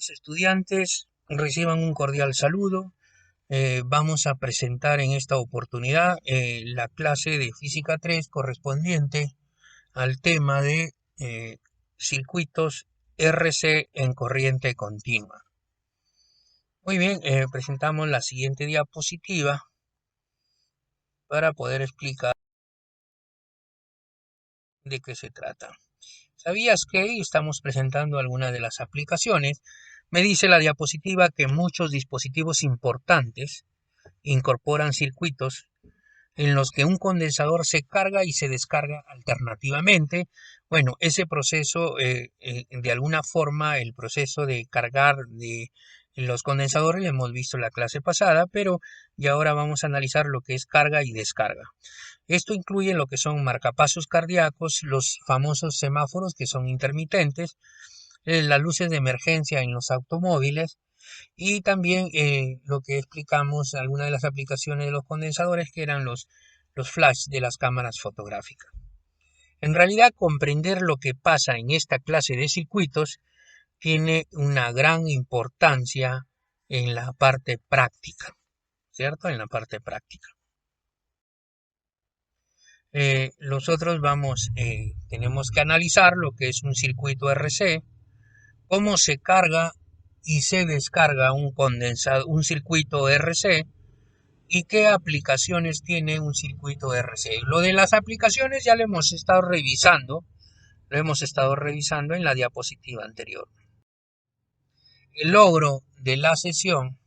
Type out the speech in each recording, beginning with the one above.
Estimados estudiantes, reciban un cordial saludo. Vamos a presentar en esta oportunidad la clase de Física 3 correspondiente al tema de circuitos RC en corriente continua. Muy bien, presentamos la siguiente diapositiva para poder explicar de qué se trata. ¿Sabías que estamos presentando algunas de las aplicaciones? Me dice la diapositiva que muchos dispositivos importantes incorporan circuitos en los que un condensador se carga y se descarga alternativamente. Bueno, ese proceso, de alguna forma, el proceso de cargar de los condensadores, lo hemos visto en la clase pasada, pero y ahora vamos a analizar lo que es carga y descarga. Esto incluye lo que son marcapasos cardíacos, los famosos semáforos que son intermitentes, las luces de emergencia en los automóviles y también lo que explicamos, algunas de las aplicaciones de los condensadores que eran los flash de las cámaras fotográficas. En realidad, comprender lo que pasa en esta clase de circuitos tiene una gran importancia en la parte práctica, ¿cierto? En la parte práctica. Nosotros tenemos que analizar lo que es un circuito RC, cómo se carga y se descarga un circuito RC y qué aplicaciones tiene un circuito RC. Lo de las aplicaciones ya lo hemos estado revisando en la diapositiva anterior. El logro de la sesión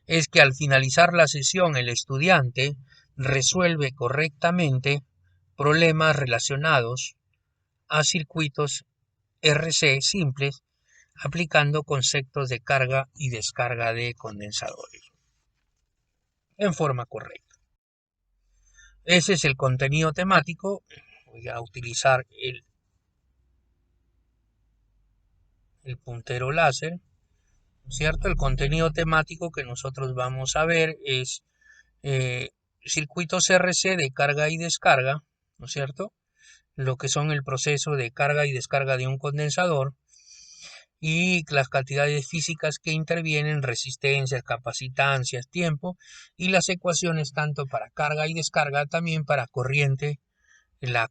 es que al finalizar la sesión el estudiante resuelve correctamente problemas relacionados a circuitos RC simples aplicando conceptos de carga y descarga de condensadores en forma correcta. Ese es el contenido temático. Voy a utilizar el puntero láser, ¿cierto? El contenido temático que nosotros vamos a ver es circuitos RC de carga y descarga, ¿no es cierto? Lo que son el proceso de carga y descarga de un condensador y las cantidades físicas que intervienen, resistencias, capacitancias, tiempo y las ecuaciones tanto para carga y descarga, también para corriente,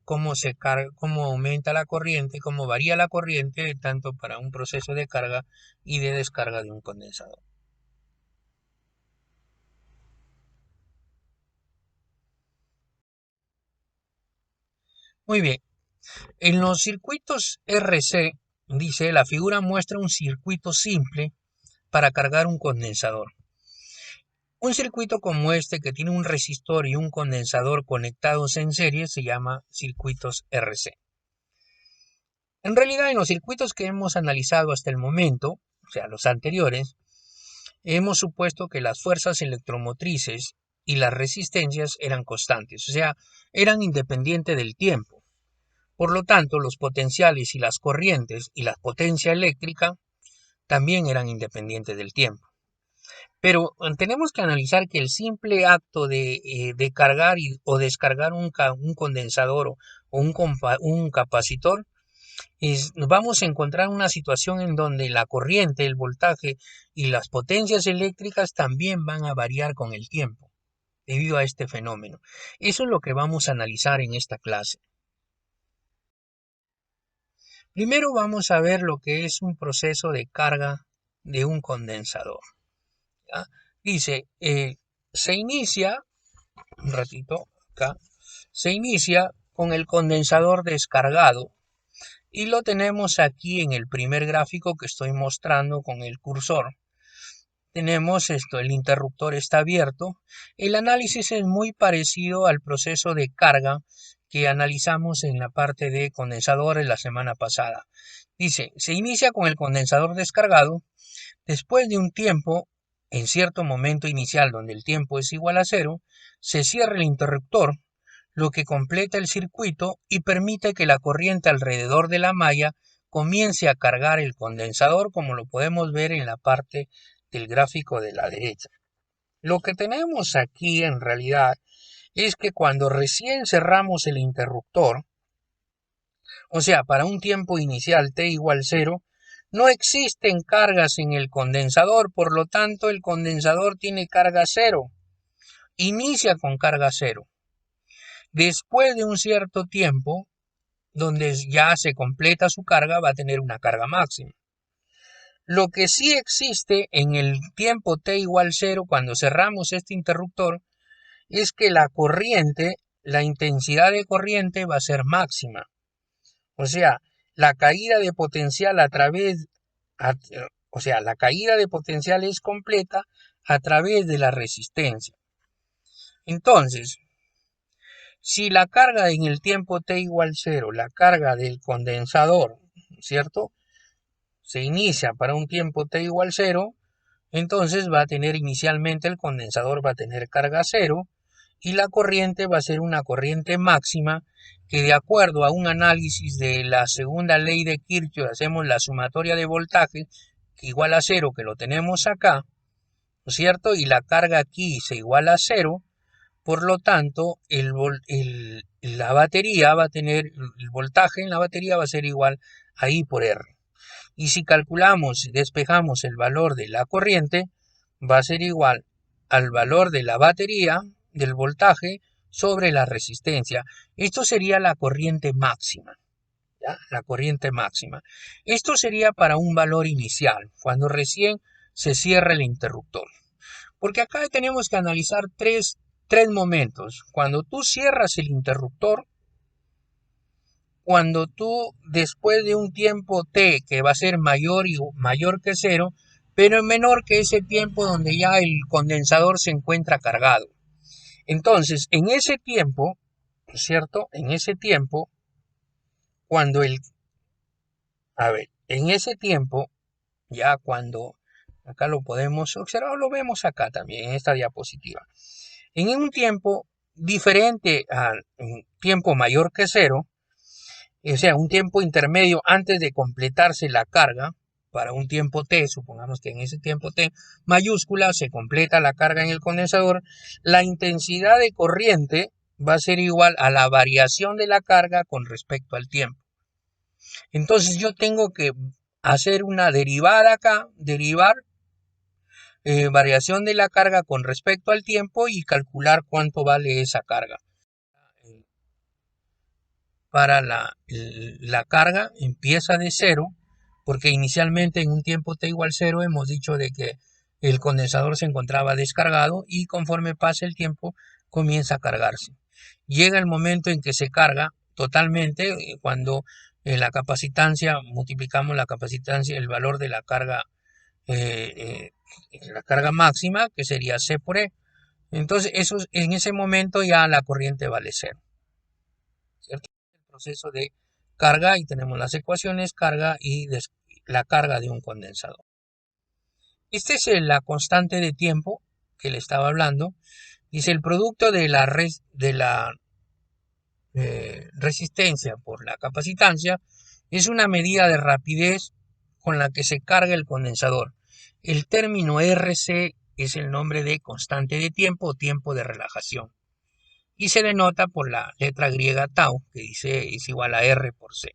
cómo aumenta la corriente, cómo varía la corriente, tanto para un proceso de carga y de descarga de un condensador. Muy bien, en los circuitos RC, dice, la figura muestra un circuito simple para cargar un condensador. Un circuito como este que tiene un resistor y un condensador conectados en serie se llama circuitos RC. En realidad, en los circuitos que hemos analizado hasta el momento, o sea, los anteriores, hemos supuesto que las fuerzas electromotrices y las resistencias eran constantes, o sea, eran independientes del tiempo. Por lo tanto, los potenciales y las corrientes y la potencia eléctrica también eran independientes del tiempo. Pero tenemos que analizar que el simple acto de cargar o descargar un condensador o un capacitor, vamos a encontrar una situación en donde la corriente, el voltaje y las potencias eléctricas también van a variar con el tiempo debido a este fenómeno. Eso es lo que vamos a analizar en esta clase. Primero vamos a ver lo que es un proceso de carga de un condensador. ¿Ya? Dice, se inicia, un ratito acá, se inicia con el condensador descargado y lo tenemos aquí en el primer gráfico que estoy mostrando con el cursor. Tenemos esto, el interruptor está abierto. El análisis es muy parecido al proceso de carga que analizamos en la parte de condensadores la semana pasada. Dice, se inicia con el condensador descargado. Después de un tiempo, en cierto momento inicial donde el tiempo es igual a 0, se cierra el interruptor, lo que completa el circuito y permite que la corriente alrededor de la malla comience a cargar el condensador, como lo podemos ver en la parte del gráfico de la derecha. Lo que tenemos aquí en realidad es que cuando recién cerramos el interruptor, o sea, para un tiempo inicial t igual 0, No existen cargas en el condensador, por lo tanto el condensador tiene carga cero. Inicia con carga cero. Después de un cierto tiempo, donde ya se completa su carga, va a tener una carga máxima. Lo que sí existe en el tiempo t igual 0, cuando cerramos este interruptor, es que la corriente, la intensidad de corriente va a ser máxima. O sea, la caída de potencial la caída de potencial es completa a través de la resistencia. Entonces, si la carga en el tiempo t igual 0, la carga del condensador, ¿cierto?, se inicia para un tiempo t igual 0, entonces va a tener inicialmente el condensador va a tener carga 0 y la corriente va a ser una corriente máxima que, de acuerdo a un análisis de la segunda ley de Kirchhoff, hacemos la sumatoria de voltaje que igual a 0, que lo tenemos acá, ¿no es cierto? Y la carga aquí se iguala a 0, por lo tanto la batería va a tener, el voltaje en la batería va a ser igual a I por R. Y si calculamos y despejamos el valor de la corriente, va a ser igual al valor de la batería, del voltaje, sobre la resistencia. Esto sería la corriente máxima. ¿Ya? La corriente máxima. Esto sería para un valor inicial, cuando recién se cierra el interruptor. Porque acá tenemos que analizar tres momentos. Cuando tú cierras el interruptor, cuando tú, después de un tiempo t que va a ser mayor que 0, pero menor que ese tiempo donde ya el condensador se encuentra cargado. Entonces, en ese tiempo, ¿cierto? En ese tiempo, en ese tiempo, ya cuando, acá lo podemos observar, lo vemos acá también, en esta diapositiva. En un tiempo diferente al tiempo mayor que 0, o sea, un tiempo intermedio antes de completarse la carga, para un tiempo t, supongamos que en ese tiempo t mayúscula se completa la carga en el condensador, la intensidad de corriente va a ser igual a la variación de la carga con respecto al tiempo. Entonces yo tengo que hacer una derivada acá, variación de la carga con respecto al tiempo y calcular cuánto vale esa carga. Para la carga empieza de 0, porque inicialmente en un tiempo t igual 0 hemos dicho de que el condensador se encontraba descargado y conforme pasa el tiempo comienza a cargarse. Llega el momento en que se carga totalmente, cuando en la capacitancia multiplicamos la capacitancia, el valor de la carga máxima, que sería C por E. Entonces en ese momento ya la corriente vale 0. ¿Cierto? El proceso de carga, y tenemos las ecuaciones, carga y la carga de un condensador. Esta es la constante de tiempo que le estaba hablando. Dice, el producto de la resistencia por la capacitancia es una medida de rapidez con la que se carga el condensador. El término RC es el nombre de constante de tiempo o tiempo de relajación, y se denota por la letra griega tau, que dice es igual a R por C.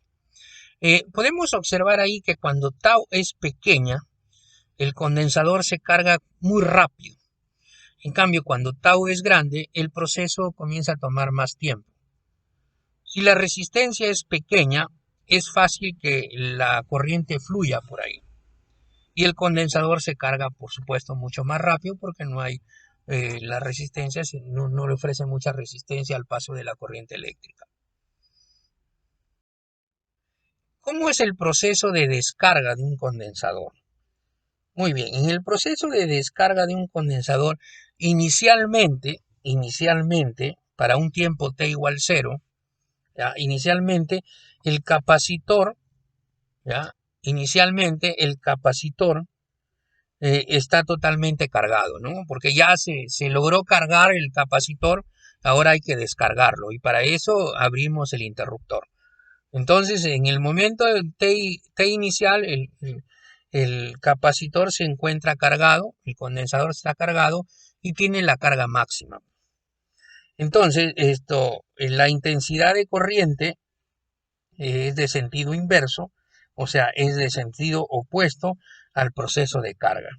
Podemos observar ahí que cuando tau es pequeña, el condensador se carga muy rápido. En cambio, cuando tau es grande, el proceso comienza a tomar más tiempo. Si la resistencia es pequeña, es fácil que la corriente fluya por ahí. Y el condensador se carga, por supuesto, mucho más rápido porque no hay la resistencia, no le ofrece mucha resistencia al paso de la corriente eléctrica. ¿Cómo es el proceso de descarga de un condensador? Muy bien, en el proceso de descarga de un condensador, inicialmente, para un tiempo t igual 0, ¿ya? Inicialmente el capacitor está totalmente cargado, ¿no? Porque ya se logró cargar el capacitor, ahora hay que descargarlo, y para eso abrimos el interruptor. Entonces, en el momento de T inicial, el capacitor se encuentra cargado, el condensador está cargado y tiene la carga máxima. Entonces, la intensidad de corriente es de sentido inverso, o sea, es de sentido opuesto al proceso de carga.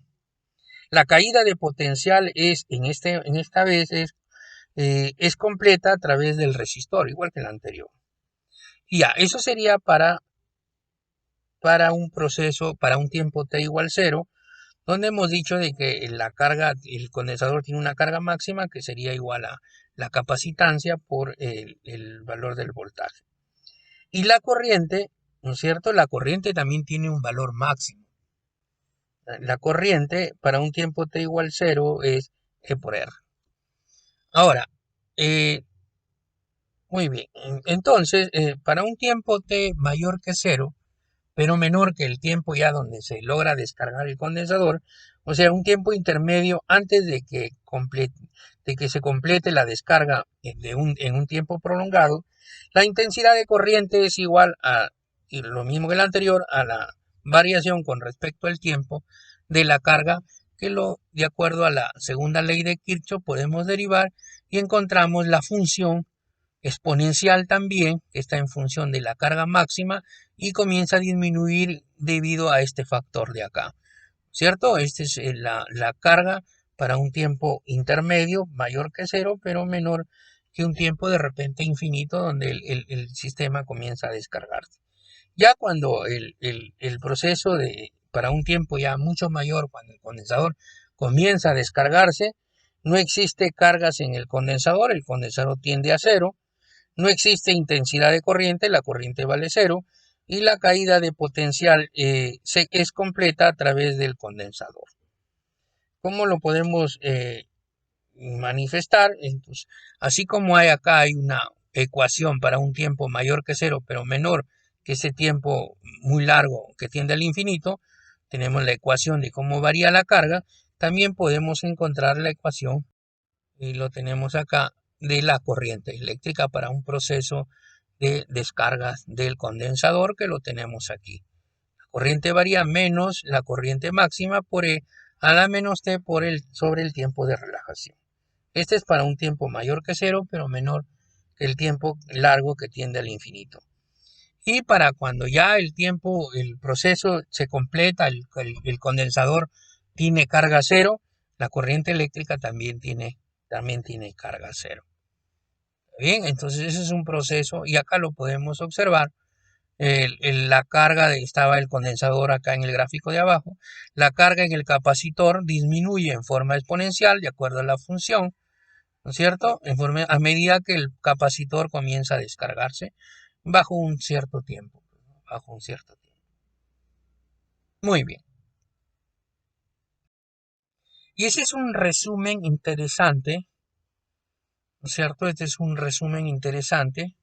La caída de potencial en esta vez es completa a través del resistor, igual que la anterior. Y ya, eso sería para un proceso, para un tiempo t igual 0, donde hemos dicho de que la carga, el condensador tiene una carga máxima que sería igual a la capacitancia por el valor del voltaje. Y la corriente, ¿no es cierto? La corriente también tiene un valor máximo. La corriente para un tiempo t igual 0 es E por R. Ahora, muy bien. Entonces, para un tiempo t mayor que 0, pero menor que el tiempo ya donde se logra descargar el condensador, o sea, un tiempo intermedio antes de que se complete la descarga en un tiempo prolongado, la intensidad de corriente es igual a, y lo mismo que el anterior, a la variación con respecto al tiempo de la carga, que de acuerdo a la segunda ley de Kirchhoff podemos derivar y encontramos la función exponencial también, que está en función de la carga máxima y comienza a disminuir debido a este factor de acá, ¿cierto? Esta es la carga para un tiempo intermedio mayor que 0, pero menor que un tiempo de repente infinito donde el sistema comienza a descargarse. Ya cuando el proceso para un tiempo ya mucho mayor, cuando el condensador comienza a descargarse, no existe cargas en el condensador tiende a 0, no existe intensidad de corriente, la corriente vale 0 y la caída de potencial es completa a través del condensador. ¿Cómo lo podemos manifestar? Entonces, así como hay una ecuación para un tiempo mayor que 0 pero menor que ese tiempo muy largo que tiende al infinito, tenemos la ecuación de cómo varía la carga, también podemos encontrar la ecuación, y lo tenemos acá, de la corriente eléctrica para un proceso de descargas del condensador, que lo tenemos aquí. La corriente varía menos la corriente máxima por E a la menos T sobre el tiempo de relajación. Este es para un tiempo mayor que 0, pero menor que el tiempo largo que tiende al infinito. Y para cuando ya el proceso se completa, el condensador tiene carga 0, la corriente eléctrica también tiene carga 0. Bien, entonces ese es un proceso y acá lo podemos observar. La carga estaba el condensador acá en el gráfico de abajo. La carga en el capacitor disminuye en forma exponencial de acuerdo a la función, ¿no es cierto? A medida que el capacitor comienza a descargarse bajo un cierto tiempo. Muy bien. Y ese es un resumen interesante, ¿no es cierto? Este es un resumen interesante,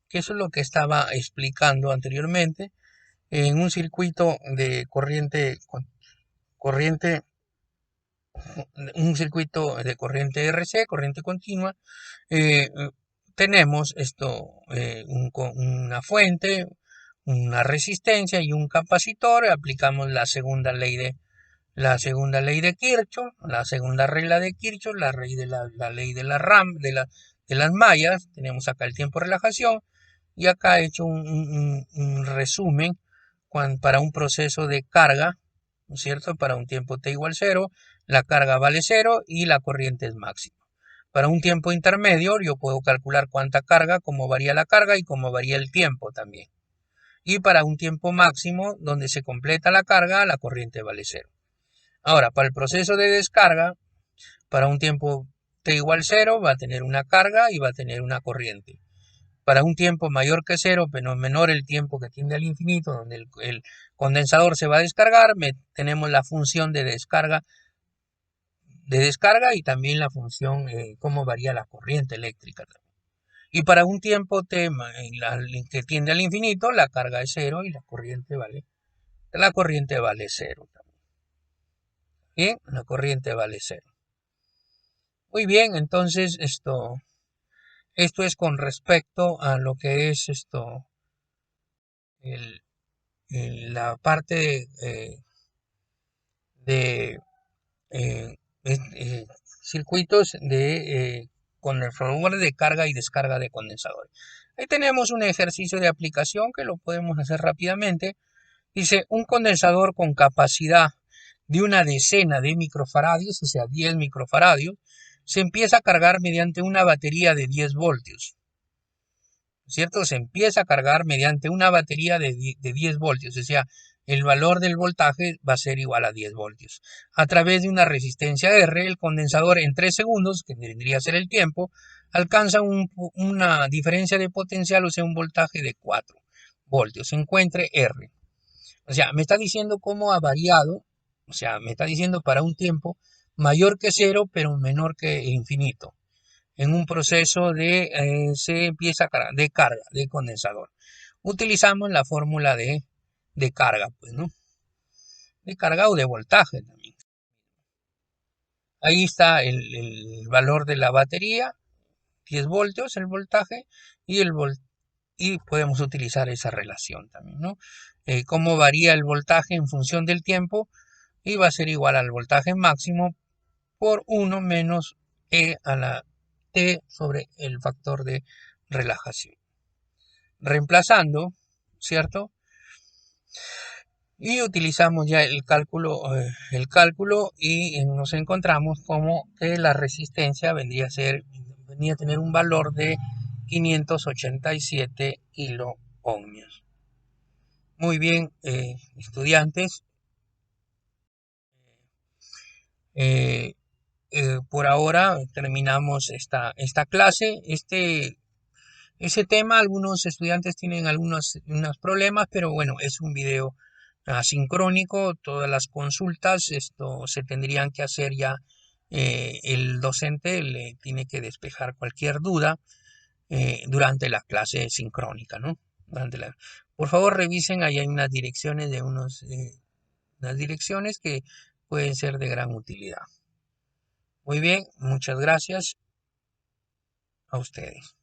que eso es lo que estaba explicando anteriormente. En un circuito de un circuito de corriente RC, corriente continua, eh, tenemos una fuente, una resistencia y un capacitor. Aplicamos la segunda ley de Kirchhoff, la segunda regla de Kirchhoff, la ley de la RAM, de las mallas. Tenemos acá el tiempo de relajación y acá he hecho un resumen para un proceso de carga, ¿no es cierto? Para un tiempo t igual 0, la carga vale 0 y la corriente es máxima. Para un tiempo intermedio yo puedo calcular cuánta carga, cómo varía la carga y cómo varía el tiempo también. Y para un tiempo máximo donde se completa la carga, la corriente vale 0. Ahora, para el proceso de descarga, para un tiempo t igual 0 va a tener una carga y va a tener una corriente. Para un tiempo mayor que 0, pero menor el tiempo que tiende al infinito, donde el condensador se va a descargar, tenemos la función de descarga y también la función cómo varía la corriente eléctrica. Y para un tiempo t que tiende al infinito, la carga es 0 y la corriente vale 0 también. Bien, la corriente vale 0. Muy bien, entonces esto es con respecto a lo que es la parte de eh, eh, circuitos con el firmware de carga y descarga de condensadores. Ahí tenemos un ejercicio de aplicación que lo podemos hacer rápidamente Dice, un condensador con capacidad de una decena de microfaradios, o sea, 10 microfaradios, se empieza a cargar mediante una batería de 10 voltios. ¿Cierto? Se empieza a cargar mediante una batería de 10 voltios, o sea, el valor del voltaje va a ser igual a 10 voltios. A través de una resistencia R, el condensador en 3 segundos, que vendría a ser el tiempo, alcanza una diferencia de potencial, o sea, un voltaje de 4 voltios. Encuentre R. O sea, me está diciendo cómo ha variado, o sea, me está diciendo para un tiempo mayor que cero, pero menor que infinito en un proceso se empieza de carga, de condensador. Utilizamos la fórmula de carga, pues, ¿no? De carga o de voltaje también. Ahí está el valor de la batería, 10 voltios el voltaje, y, y podemos utilizar esa relación también, ¿no? Cómo varía el voltaje en función del tiempo, y va a ser igual al voltaje máximo por 1 menos E a la T sobre el factor de relajación. Reemplazando, ¿cierto? Y utilizamos ya el cálculo y nos encontramos como que la resistencia venía a tener un valor de 587 kiloohmios. Muy bien, estudiantes. Eh, por ahora terminamos esta clase. Ese tema, algunos estudiantes tienen unos problemas, pero bueno, es un video asincrónico. Todas las consultas, esto se tendrían que hacer ya. El docente le tiene que despejar cualquier duda durante la clase sincrónica, ¿no? Por favor, revisen, ahí hay unas direcciones unas direcciones que pueden ser de gran utilidad. Muy bien, muchas gracias a ustedes.